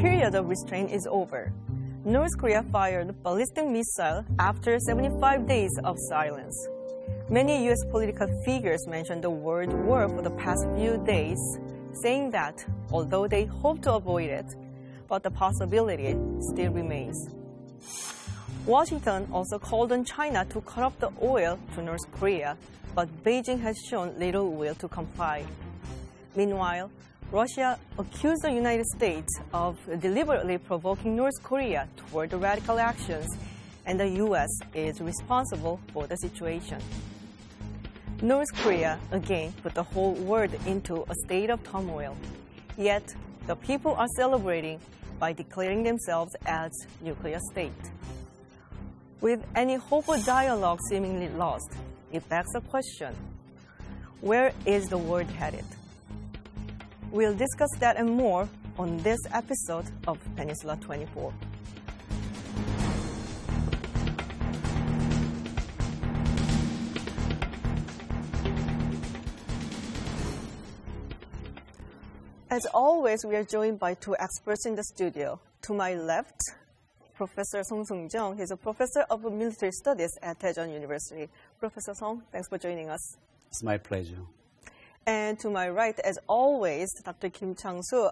period of restraint is over. North Korea fired ballistic missile after 75 days of silence. Many U.S. political figures mentioned the word war for the past few days, saying that although they hope to avoid it, but the possibility still remains. Washington also called on China to cut off the oil to North Korea, but Beijing has shown little will to comply. Meanwhile, Russia accused the United States of deliberately provoking North Korea toward radical actions, and the U.S. is responsible for the situation. North Korea again put the whole world into a state of turmoil. Yet, the people are celebrating by declaring themselves as nuclear state. With any hope of dialogue seemingly lost, it begs the question, where is the world headed? We'll discuss that and more on this episode of Peninsula 24. As always, we are joined by two experts in the studio. To my left, Professor Seung-jong. He's a professor of military studies at Daejeon University. Professor Seung, thanks for joining us. It's my pleasure. And to my right, as always, Dr. Chang-su,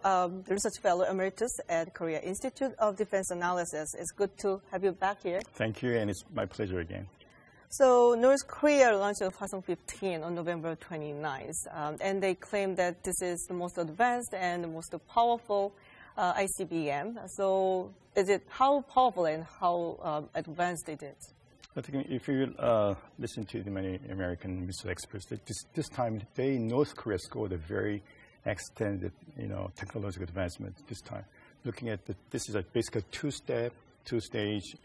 Research Fellow Emeritus at Korea Institute of Defense Analysis. It's good to have you back here. Thank you, and it's my pleasure again. So North Korea launched Hwasong-15 on November 29th, and they claim that this is the most advanced and the most powerful ICBM. So how powerful and how advanced it is? I think if you listen to the many American missile experts, this time North Korea scored a very extended, technological advancement this time. Looking at this is basically a two-stage,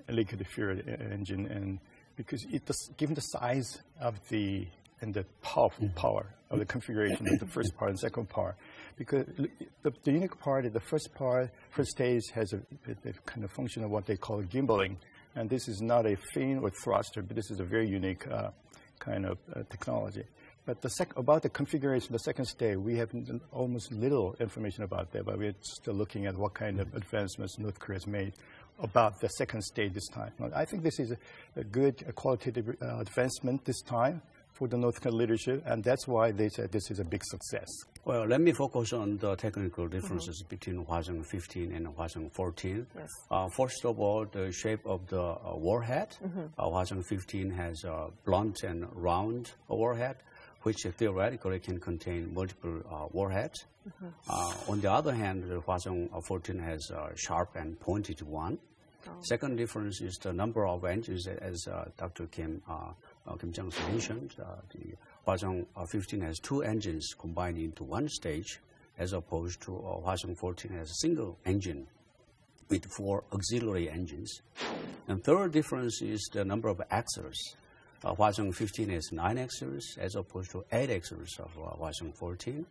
liquid fuel engine, and because given the size of the powerful power of the configuration of the first part and second part, because the unique part is the first stage has a kind of function of what they call gimbaling. And this is not a fin or thruster, but this is a very unique kind of technology. But about the configuration, the second stage, we have almost little information about that, but we're still looking at what kind of advancements North Korea has made about the second stage this time. I think this is a good qualitative advancement this time for the North Korean leadership, and that's why they said this is a big success. Well, let me focus on the technical differences between Hwasong-15 and Hwasong-14. Yes. First of all, the shape of the warhead. Hwasong-15 has a blunt and round warhead, which theoretically can contain multiple warheads. On the other hand, the Hwasong-14 has a sharp and pointed one. Second difference is the number of engines, as Dr. Kim Chang-su mentioned. The Hwasong-15 has two engines combined into one stage, as opposed to Hwasong-14 has a single engine with 4 auxiliary engines. And third difference is the number of axles. Hwasong-15 has 9 axles, as opposed to 8 axles of Hwasong-14.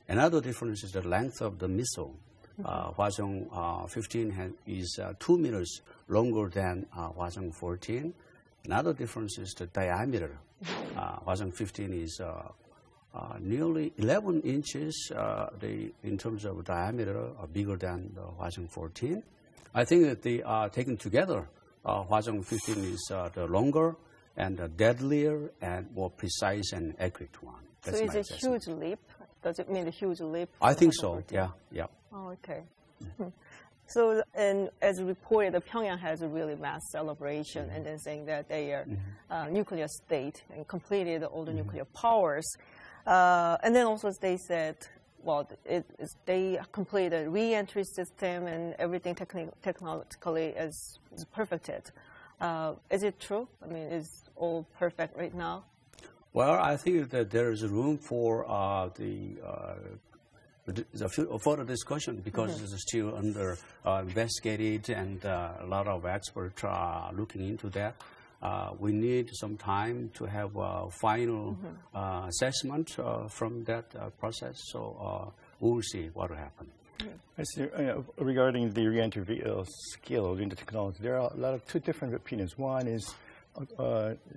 Another difference is the length of the missile. Hwasong-15 is 2 meters longer than Hwasong-14. Another difference is the diameter. Hwasong-15 is nearly 11 inches in terms of diameter, bigger than the Hwasong-14. I think that they are taken together. Hwasong-15 is the longer and the deadlier and more precise and accurate one. That's so it's a huge leap. Does it mean a huge leap? I think so, yeah. Oh, okay. So, and as reported, Pyongyang has a really mass celebration and then saying that they are nuclear state and completed all the nuclear powers. And then also they said, well, they completed re-entry system and everything technologically is perfected. Is it true? I mean, is all perfect right now? Well, I think that there is room for further discussion because it's still under investigated and a lot of experts are looking into that. We need some time to have a final assessment from that process, so we'll see what will happen. I see, regarding the re-entry skill in the technology, there are a lot of two different opinions. One is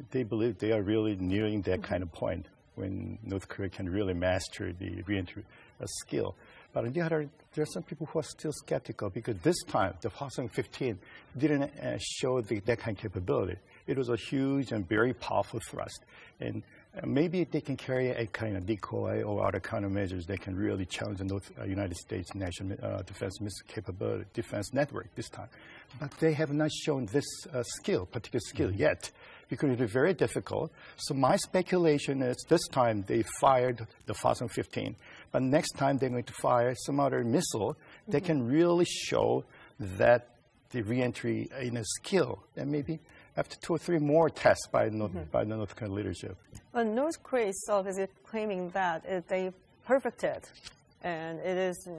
they believe they are really nearing that kind of point when North Korea can really master the re-entry skill. But on the other, there are some people who are still skeptical because this time, the Hwasong-15 didn't show that kind of capability. It was a huge and very powerful thrust. And maybe they can carry a kind of decoy or other countermeasures that can really challenge the United States national defense missile capability, defense network this time. But they have not shown this particular skill yet, because it is very difficult. So my speculation is this time they fired the Hwasong-15, but next time they're going to fire some other missile that can really show that the reentry in a skill, and maybe after 2 or 3 more tests by the North Korean leadership. Well, North Korea itself is claiming that they perfected, and it is,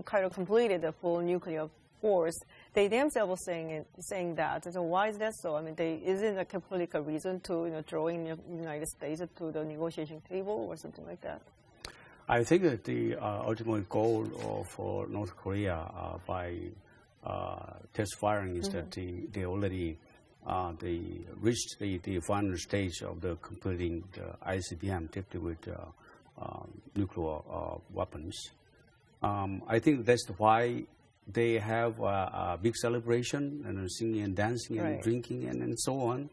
kind of completed the full nuclear force. They themselves are saying that. So why is that so? I mean, isn't a political reason to drawing the United States to the negotiation table or something like that? I think that the ultimate goal for North Korea by test firing is that they already they reached the final stage of the completing the ICBM tipped with nuclear weapons. I think that's why they have a big celebration and singing and dancing and drinking and so on.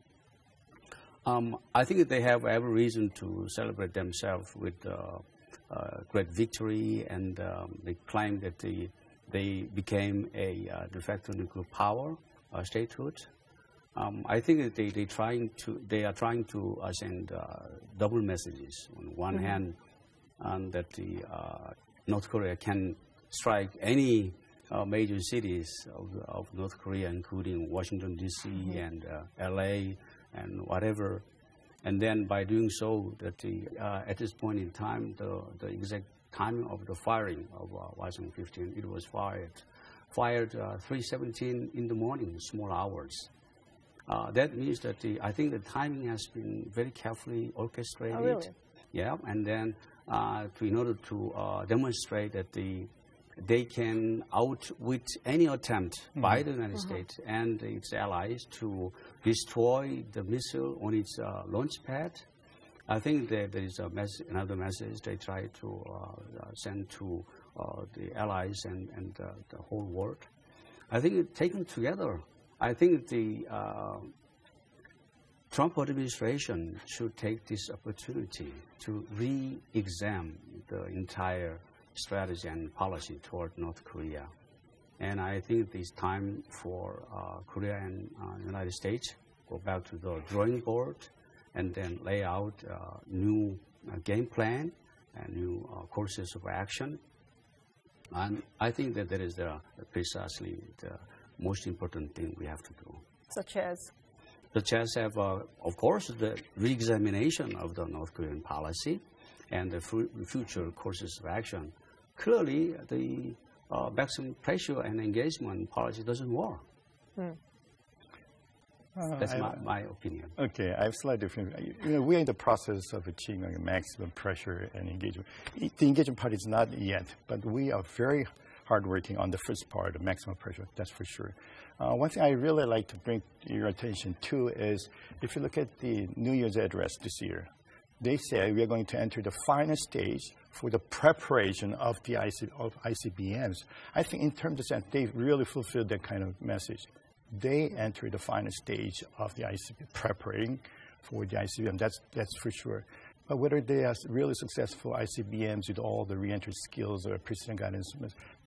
I think they have every reason to celebrate themselves with great victory, and they claim that they became a de facto nuclear power statehood. I think that they are trying to send double messages. On one hand, that the North Korea can strike any major cities of North Korea, including Washington, D.C. and L.A. and whatever. And then by doing so, that at this point in time, the exact timing of the firing of Hwasong-15, it was fired 3:17 in the morning, small hours. That means that I think the timing has been very carefully orchestrated. Oh, really? Yeah, and then in order to demonstrate that they can outwit any attempt by the United States and its allies to destroy the missile on its launch pad. I think that there is another message they try to send to the allies and the whole world. I think taken together, I think the Trump administration should take this opportunity to re-examine the entire strategy and policy toward North Korea. And I think it's time for Korea and United States go back to the drawing board and then lay out new game plan and new courses of action. And I think that is precisely the most important thing we have to do. Such as? Such as have, of course, the re-examination of the North Korean policy and the future courses of action. Clearly, the maximum pressure and engagement policy doesn't work. That's my opinion. Okay, I have slightly different. We are in the process of achieving maximum pressure and engagement. The engagement part is not yet, but we are very hardworking on the first part, the maximum pressure, that's for sure. One thing I really like to bring your attention to is, if you look at the New Year's address this year, they say we are going to enter the final stage for the preparation of the ICBMs. I think in terms of that, they really fulfilled that kind of message. They enter the final stage of the ICBM, preparing for the ICBM, that's for sure. But whether they are really successful ICBMs with all the reentry skills or precision guidance,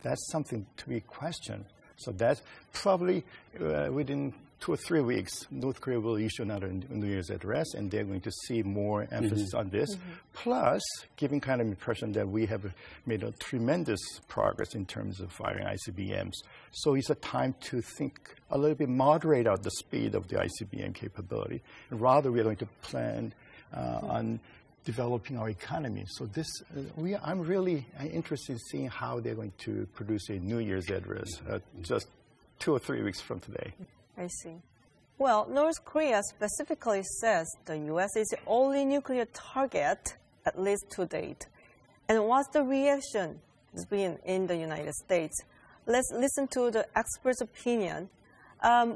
that's something to be questioned. So that's probably within 2 or 3 weeks, North Korea will issue another New Year's address, and they're going to see more emphasis on this. Plus, giving kind of impression that we have made a tremendous progress in terms of firing ICBMs. So it's a time to think a little bit, moderate out the speed of the ICBM capability. Rather, we are going to plan on developing our economy. So this, I'm really interested in seeing how they're going to produce a New Year's address just 2 or 3 weeks from today. I see. Well, North Korea specifically says the U.S. is the only nuclear target, at least to date. And what's the reaction has been in the United States? Let's listen to the expert's opinion.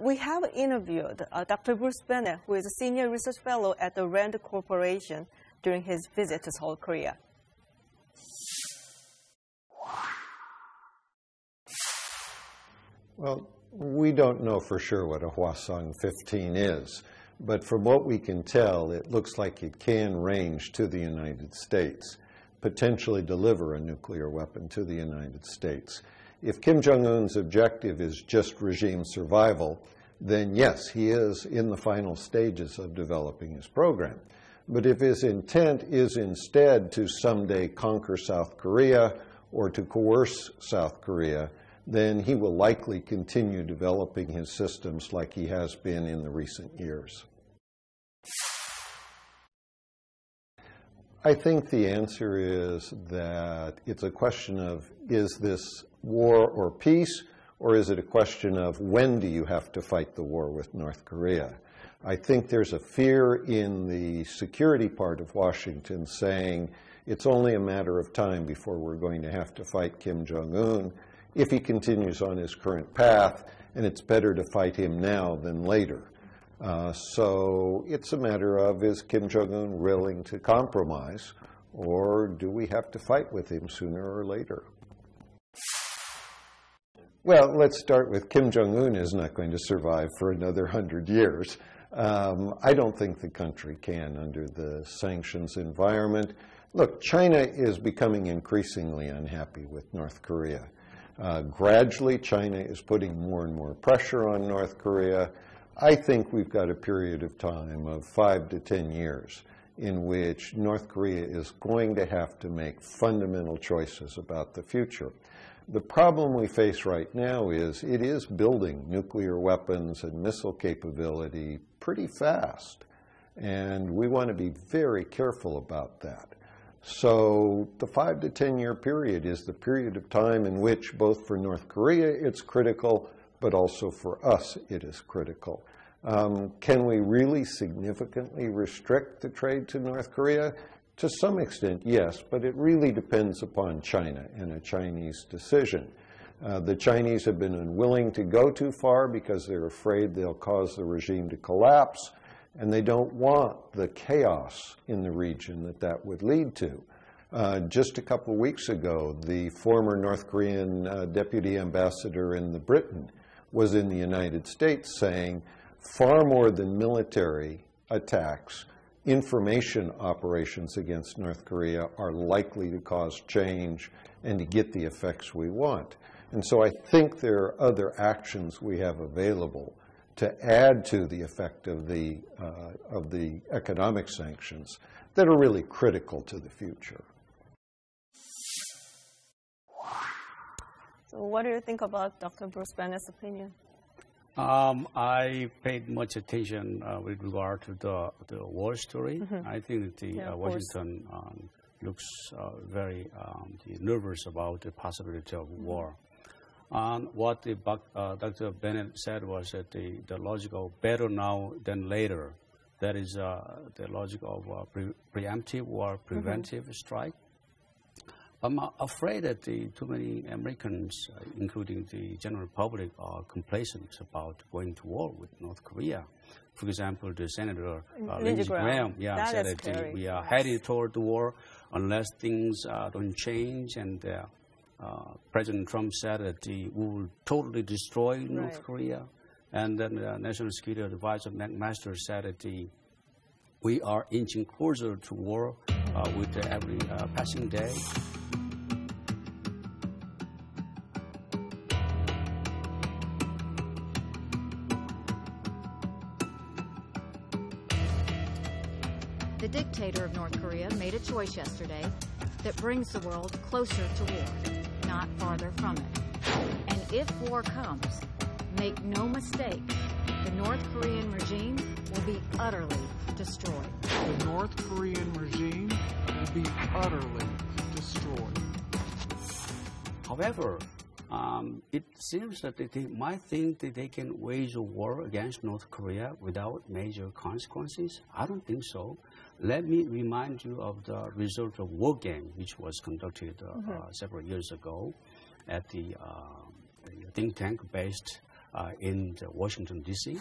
We have interviewed Dr. Bruce Bennett, who is a senior research fellow at the RAND Corporation, during his visit to South Korea. Well, we don't know for sure what a Hwasong-15 is, but from what we can tell, it looks like it can range to the United States, potentially deliver a nuclear weapon to the United States. If Kim Jong-un's objective is just regime survival, then yes, he is in the final stages of developing his program. But if his intent is instead to someday conquer South Korea or to coerce South Korea, then he will likely continue developing his systems like he has been in the recent years. I think the answer is that it's a question of, is this war or peace, or is it a question of when do you have to fight the war with North Korea? I think there's a fear in the security part of Washington saying it's only a matter of time before we're going to have to fight Kim Jong-un if he continues on his current path, and it's better to fight him now than later. So it's a matter of, is Kim Jong-un willing to compromise, or do we have to fight with him sooner or later? Well, let's start with Kim Jong-un is not going to survive for another 100 years. I don't think the country can under the sanctions environment. Look, China is becoming increasingly unhappy with North Korea. Gradually, China is putting more and more pressure on North Korea. I think we've got a period of time of 5 to 10 years in which North Korea is going to have to make fundamental choices about the future. The problem we face right now is it is building nuclear weapons and missile capability pretty fast, and we want to be very careful about that. So the 5 to 10 year period is the period of time in which both for North Korea it's critical, but also for us it is critical. Can we really significantly restrict the trade to North Korea? To some extent, yes, but it really depends upon China and a Chinese decision. The Chinese have been unwilling to go too far because they're afraid they'll cause the regime to collapse, and they don't want the chaos in the region that that would lead to. Just a couple of weeks ago, the former North Korean deputy ambassador in Britain was in the United States saying far more than military attacks, information operations against North Korea are likely to cause change and to get the effects we want. And so I think there are other actions we have available to add to the effect of the economic sanctions that are really critical to the future. So what do you think about Dr. Bruce Bennett's opinion? I paid much attention with regard to the war story. Mm-hmm. I think the Washington looks very nervous about the possibility of war. What Dr. Bennett said was that the logic of better now than later, that is the logic of preemptive or preventive mm-hmm. strike. I'm afraid that too many Americans, including the general public, are complacent about going to war with North Korea. For example, the Senator Lindsey Graham said that we are headed toward the war unless things don't change, and President Trump said that we will totally destroy North Korea. And then the National Security Advisor McMaster said that we are inching closer to war with every passing day. The dictator of North Korea made a choice yesterday that brings the world closer to war, not farther from it. And if war comes, make no mistake, the North Korean regime will be utterly destroyed. The North Korean regime will be utterly destroyed. However, it seems that they might think that they can wage a war against North Korea without major consequences. I don't think so. Let me remind you of the result of war game, which was conducted several years ago at the think tank based in Washington, D.C.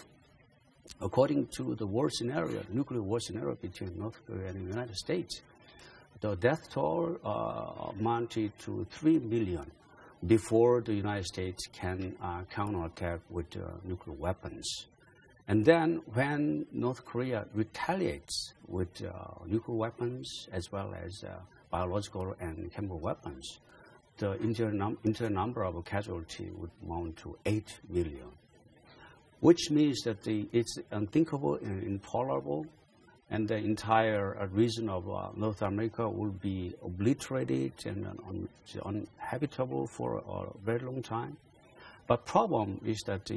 According to the war scenario, nuclear war scenario between North Korea and the United States, the death toll amounted to 3 million. before the United States can counterattack with nuclear weapons. And then when North Korea retaliates with nuclear weapons as well as biological and chemical weapons, the entire number of casualties would amount to 8 million, which means that it's unthinkable and intolerable, and the entire region of North America will be obliterated and uninhabitable for a very long time. But problem is that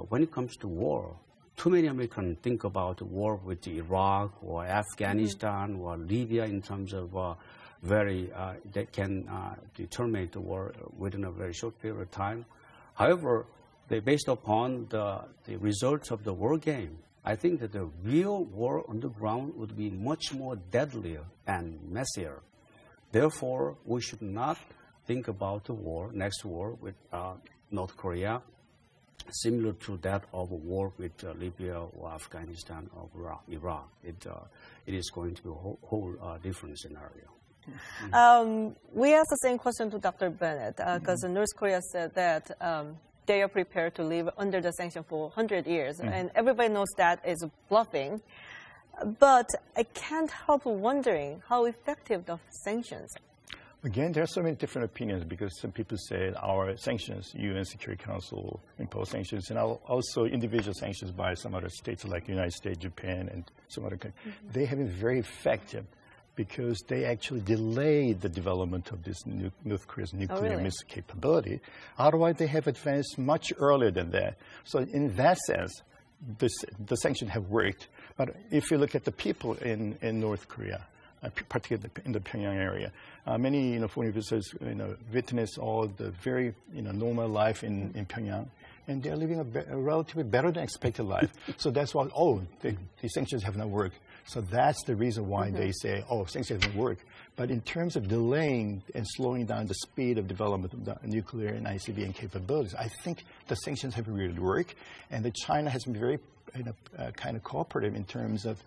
when it comes to war, too many Americans think about war with Iraq or Afghanistan or Libya in terms of that can terminate the war within a very short period of time. However, based upon the results of the war game, I think that the real war on the ground would be much more deadlier and messier. Therefore, we should not think about the next war with North Korea, similar to that of a war with Libya or Afghanistan or Iraq. It is going to be a whole different scenario. We asked the same question to Dr. Bennett because North Korea said that they are prepared to live under the sanction for 100 years, and everybody knows that is bluffing. But I can't help wondering how effective the sanctions. Again, there are so many different opinions because some people say our sanctions, UN Security Council imposed sanctions, and also individual sanctions by some other states like the United States, Japan, and some other countries. They have been very effective because they actually delayed the development of this North Korea's nuclear missile capability. Otherwise, they have advanced much earlier than that. So in that sense, the sanctions have worked. But if you look at the people in North Korea, particularly in the Pyongyang area, many foreign visitors witness all the very normal life in Pyongyang, and they're living a relatively better than expected life. So that's why, the sanctions have not worked. So that's the reason why they say, sanctions haven't worked. But in terms of delaying and slowing down the speed of development of the nuclear and ICBM capabilities, I think the sanctions have really worked, and that China has been very kind of cooperative in terms of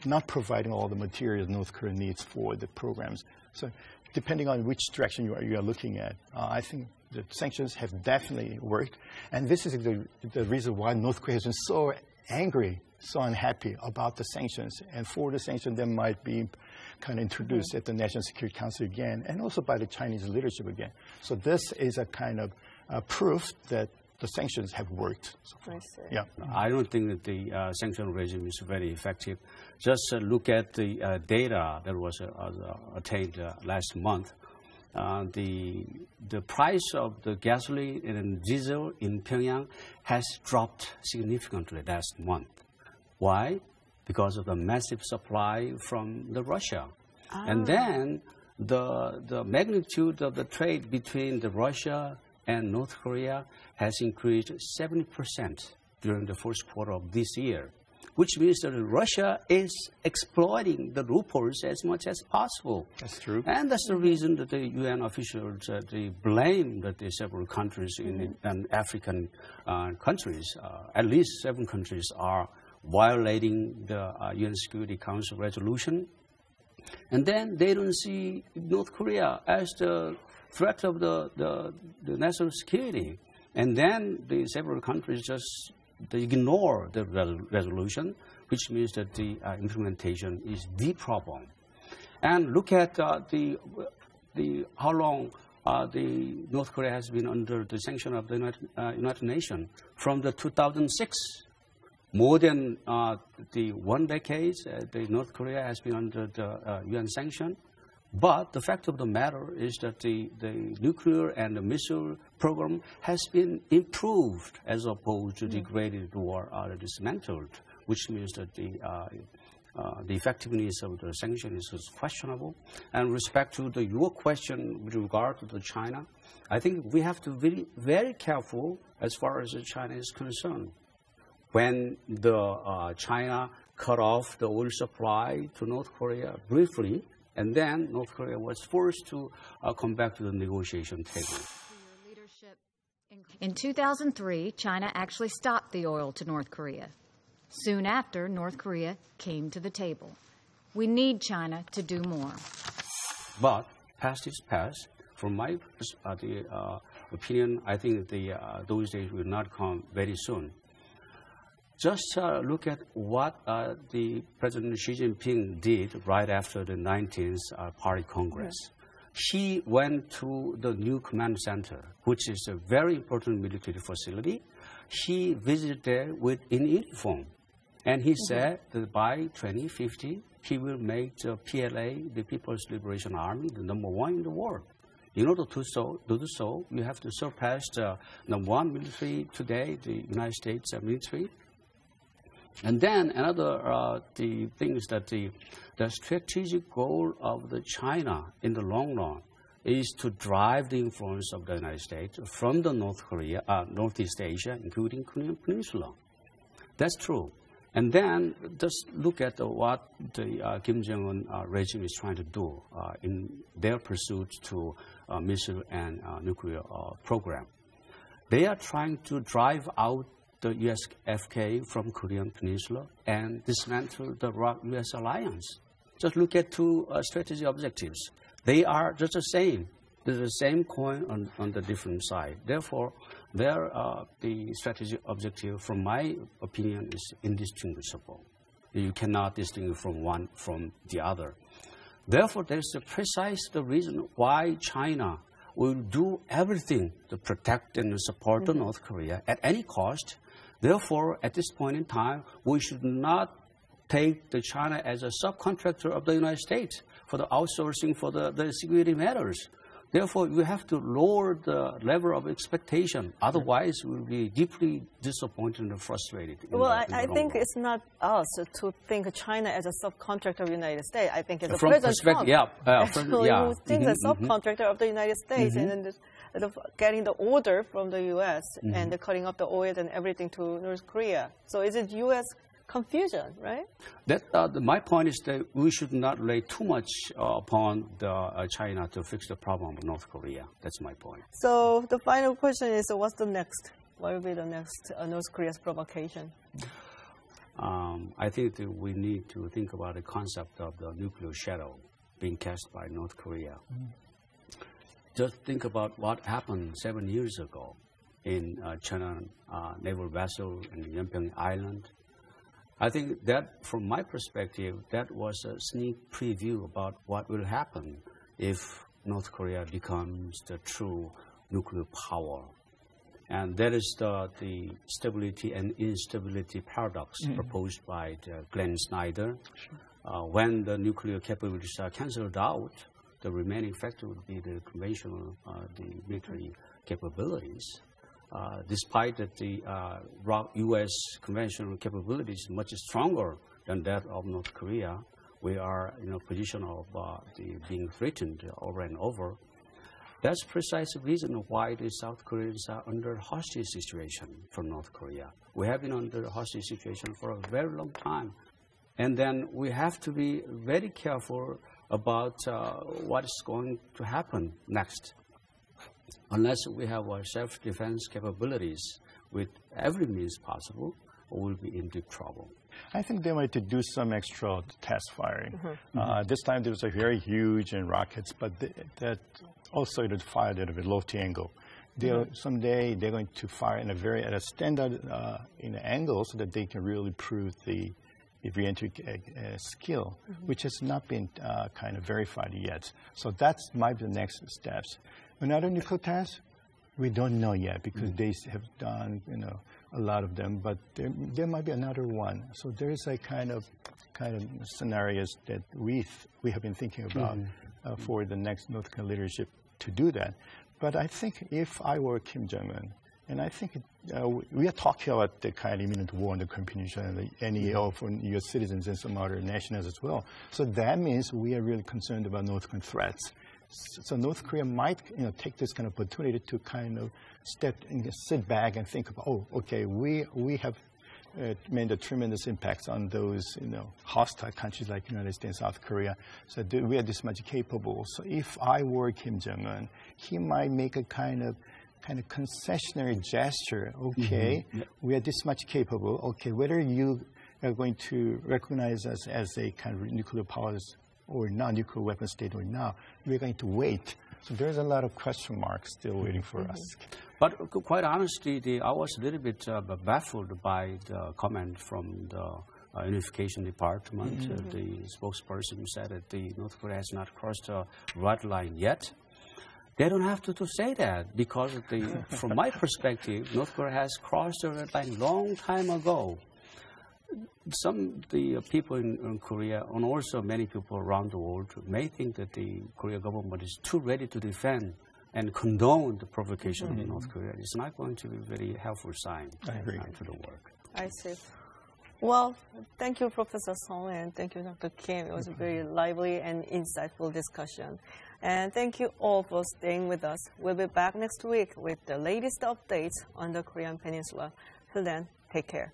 not providing all the materials North Korea needs for the programs. So depending on which direction you are looking at, I think the sanctions have definitely worked. And this is the reason why North Korea has been so angry, so unhappy about the sanctions. And for the sanctions that might be kind of introduced at the National Security Council again, and also by the Chinese leadership again. So this is a kind of proof that the sanctions have worked. So far. Yeah. I don't think that the sanction regime is very effective. Just look at the data that was attained last month. The price of the gasoline and diesel in Pyongyang has dropped significantly last month. Why? Because of the massive supply from Russia. And then the magnitude of the trade between Russia and North Korea has increased 70% during the first quarter of this year, which means that Russia is exploiting the loopholes as much as possible. That's true. And that's the reason that the UN officials they blame that the several countries in African countries, at least 7 countries, are violating the UN Security Council resolution. And then they don't see North Korea as the threat of the national security. And then the several countries just ignore the resolution, which means that the implementation is the problem. And look at how long the North Korea has been under the sanction of the United Nations. From the 2006, more than the 1 decade, the North Korea has been under the UN sanction. But the fact of the matter is that the nuclear and the missile program has been improved as opposed to degraded or dismantled, which means that the effectiveness of the sanction is questionable. And respect to your question with regard to China, I think we have to be very careful as far as China is concerned. When China cut off the oil supply to North Korea briefly, and then North Korea was forced to come back to the negotiation table. In 2003, China actually stopped the oil to North Korea. Soon after, North Korea came to the table. We need China to do more. But past is past. From my opinion, I think those days will not come very soon. Just look at what the President Xi Jinping did right after the 19th Party Congress. He went to the new command center, which is a very important military facility. He visited there in uniform. And he said that by 2050, he will make the PLA, the People's Liberation Army, the #1 in the world. In order to do so, you have to surpass the #1 military today, the United States military. And then another the thing is that the strategic goal of China in the long run is to drive the influence of the United States from the Northeast Asia, including Korean Peninsula. That's true. And then just look at what the Kim Jong-un regime is trying to do in their pursuit to missile and nuclear program. They are trying to drive out the USFK from Korean Peninsula and dismantle the U.S. alliance. Just look at two strategic objectives. They are just the same. There's the same coin on the different side. Therefore, the strategic objective, from my opinion, is indistinguishable. You cannot distinguish from one from the other. Therefore, there's the reason why China will do everything to protect and support North Korea at any cost. Therefore, at this point in time, we should not take China as a subcontractor of the United States for the outsourcing for the security matters. Therefore, we have to lower the level of expectation. Otherwise, we'll be deeply disappointed and frustrated. Well, I think it's not us to think China as a subcontractor of the United States. I think it's the President Trump. Actually, who thinks a subcontractor of the United States and then getting the order from the U.S. and cutting off the oil and everything to North Korea. So is it U.S. confusion, right? My point is that we should not rely too much upon China to fix the problem of North Korea. That's my point. So the final question is, what's the next? What will be the next North Korea's provocation? I think that we need to think about the concept of the nuclear shadow being cast by North Korea. Just think about what happened 7 years ago in China naval vessel in Yeonpyeong Island. I think that, from my perspective, that was a sneak preview about what will happen if North Korea becomes the true nuclear power. And that is the stability and instability paradox proposed by Glenn Snyder. When the nuclear capabilities are canceled out, the remaining factor would be the conventional, the military capabilities. Despite that the U.S. conventional capabilities much stronger than that of North Korea, we are in a position of being threatened over and over. That's precisely the reason why the South Koreans are under a hostage situation from North Korea. We have been under a hostage situation for a very long time. And then we have to be very careful about what is going to happen next. Unless we have our self-defense capabilities with every means possible, we'll be in deep trouble. I think they might do some extra test firing. This time there was a very huge rockets, but that also it fired at a lofty angle. Someday they're going to fire in at a standard angle so that they can really prove the re-entry skill, which has not been kind of verified yet. So that might be the next steps. Another nuclear test, we don't know yet because they have done a lot of them, but there might be another one. So there is a kind of scenarios that we have been thinking about for the next North Korean leadership to do that. But I think if I were Kim Jong-un, and I think we are talking about the kind of imminent war on the Korean Peninsula and the NEO for U.S. citizens and some other nationals as well. So that means we are really concerned about North Korean threats. So North Korea might take this kind of opportunity to kind of sit back and think about, okay, we have made a tremendous impact on those hostile countries like United States, South Korea. So we are this much capable. So if I were Kim Jong-un, he might make a kind of concessionary gesture. Okay, we are this much capable. Okay, whether you are going to recognize us as a kind of nuclear powers or non-nuclear weapon state or not, we're going to wait So there's a lot of question marks still waiting for us. But quite honestly, I was a little bit baffled by the comment from the Unification Department. The spokesperson said that North Korea has not crossed the red line yet. They don't have to say that because from my perspective, North Korea has crossed the red line long time ago. The people in Korea, and also many people around the world, may think that the Korean government is too ready to defend and condone the provocation of North Korea. It's not going to be a very helpful sign to the work. I see. Well, thank you, Professor Song, and thank you, Dr. Kim. It was a very lively and insightful discussion. And thank you all for staying with us. We'll be back next week with the latest updates on the Korean Peninsula. Till then, take care.